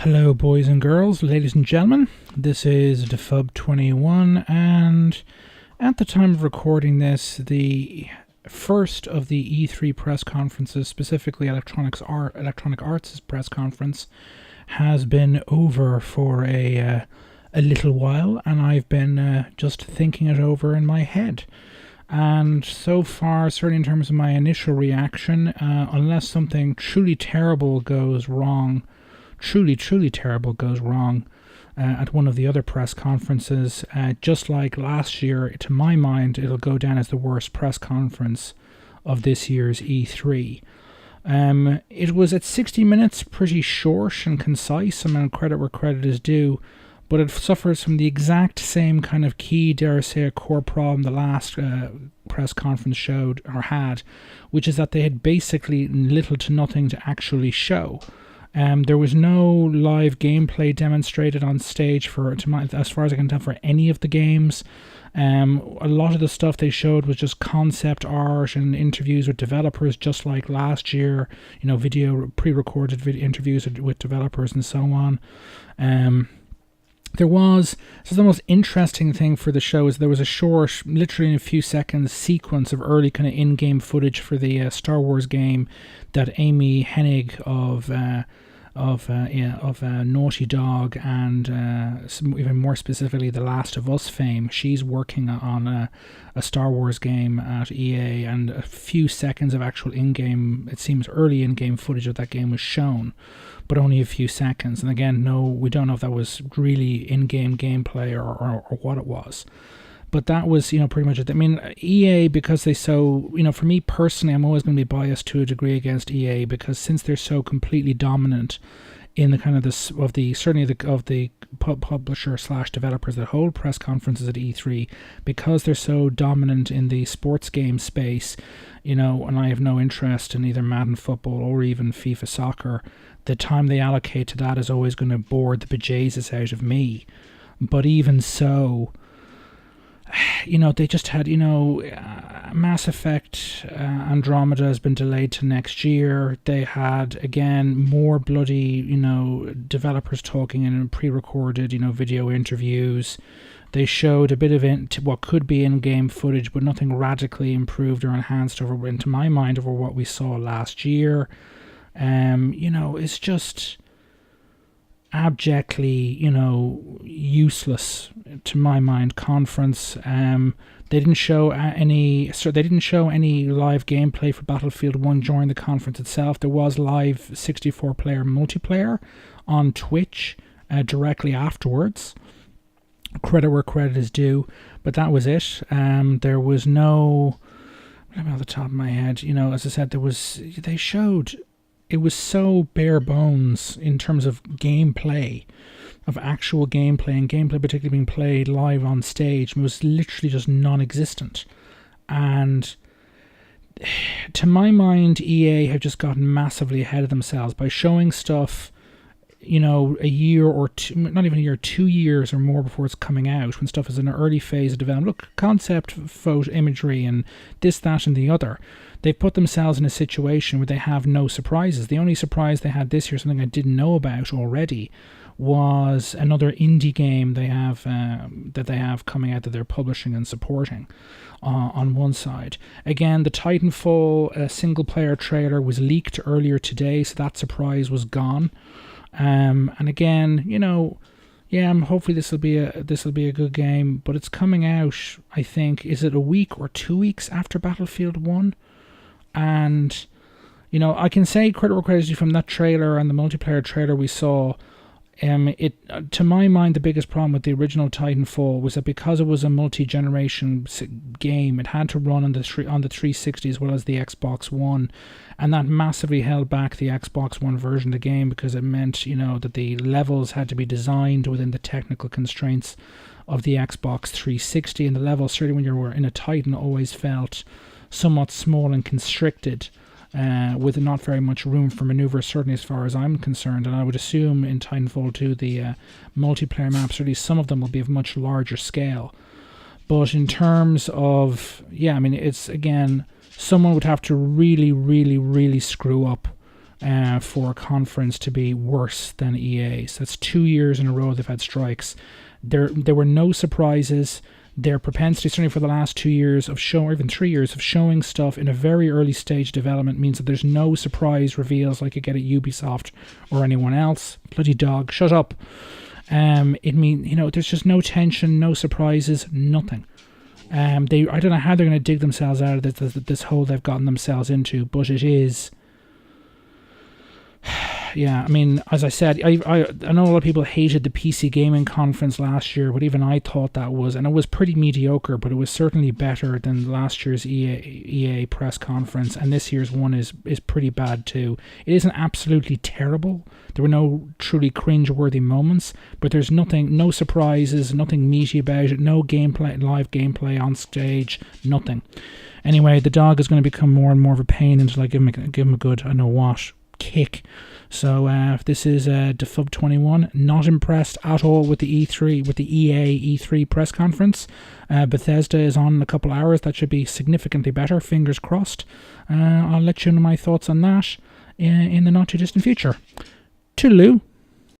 Hello, boys and girls, ladies and gentlemen. This is DeFub21, and at the time of recording this, the first of the E3 press conferences, specifically Electronic Arts' press conference, has been over for a little while, and I've been just thinking it over in my head. And so far, certainly in terms of my initial reaction, unless something truly terrible goes wrong, truly terrible goes wrong at one of the other press conferences, just like last year, to my mind, it'll go down as the worst press conference of this year's E3. It was at 60 minutes, pretty short and concise. I mean, credit where credit is due, but it suffers from the exact same kind of key, dare I say, a core problem the last press conference showed or had, which is that they had basically little to nothing to actually show. There was no live gameplay demonstrated on stage as far as I can tell, for any of the games. A lot of the stuff they showed was just concept art and interviews with developers, just like last year. Pre-recorded interviews with developers and so on. So the most interesting thing for the show is there was a short, literally in a few seconds, sequence of early kind of in-game footage for the Star Wars game that Amy Hennig of Naughty Dog and even more specifically The Last of Us fame. She's working on a Star Wars game at EA, and a few seconds of actual in-game, it seems early in-game footage of that game was shown, but only a few seconds. And again, we don't know if that was really in-game gameplay or what it was. But that was, pretty much it. I mean, EA, because they for me personally, I'm always going to be biased to a degree against EA, because since they're so completely dominant in the kind of the publisher / developers that hold press conferences at E3, because they're so dominant in the sports game space, and I have no interest in either Madden football or even FIFA soccer, the time they allocate to that is always going to bore the bejesus out of me. But even so, they just had, Mass Effect Andromeda has been delayed to next year. They had, again, more bloody, developers talking in pre-recorded, video interviews. They showed a bit of what could be in-game footage, but nothing radically improved or enhanced into my mind, over what we saw last year. It's just abjectly, useless to my mind conference. They didn't show any live gameplay for Battlefield 1 during the conference itself. There was live 64-player multiplayer on Twitch directly afterwards. Credit where credit is due, but that was it. There was no, off the top of my head, as I said, it was so bare bones in terms of gameplay, of actual gameplay, and gameplay particularly being played live on stage. It was literally just non-existent. And to my mind, EA have just gotten massively ahead of themselves by showing stuff, a year or two, not even a year, 2 years or more before it's coming out, when stuff is in an early phase of development. Look, concept photo imagery and this, that, and the other. They've put themselves in a situation where they have no surprises. The only surprise they had this year, something I didn't know about already, was another indie game they have coming out that they're publishing and supporting on one side. Again, the Titanfall single-player trailer was leaked earlier today, so that surprise was gone. And again, hopefully this will be a good game, but it's coming out, I think, is it a week or 2 weeks after Battlefield 1? And I can say credit where credit is due, from that trailer and the multiplayer trailer we saw. To my mind, the biggest problem with the original Titanfall was that because it was a multi-generation game, it had to run on the 360 as well as the Xbox One, and that massively held back the Xbox One version of the game, because it meant, that the levels had to be designed within the technical constraints of the Xbox 360, and the levels, certainly when you were in a Titan, always felt somewhat small and constricted, with not very much room for maneuver, certainly as far as I'm concerned. And I would assume in Titanfall 2 the multiplayer maps, or at least some of them, will be of much larger scale. But in terms of, it's, again, someone would have to really, really, really screw up for a conference to be worse than EA. So that's 2 years in a row they've had strikes. There were no surprises. Their propensity, certainly for the last 2 years of show, or even 3 years of showing stuff in a very early stage development, means that there's no surprise reveals like you get at Ubisoft or anyone else. Bloody dog, shut up. It means, there's just no tension, no surprises, nothing. I don't know how they're going to dig themselves out of this hole they've gotten themselves into, but it is. Yeah, I mean, as I said, I know a lot of people hated the PC gaming conference last year, but even I thought that was, and it was pretty mediocre, but it was certainly better than last year's EA press conference, and this year's one is pretty bad too. It isn't absolutely terrible. There were no truly cringe-worthy moments, but there's nothing, no surprises, nothing meaty about it, no gameplay, live gameplay on stage, nothing. Anyway, the dog is going to become more and more of a pain until I give him a good, I don't know what, kick. So this is Defub21. Not impressed at all with the EA E3 press conference. Bethesda is on in a couple hours. That should be significantly better. Fingers crossed. I'll let you know my thoughts on that in the not too distant future. Toodaloo.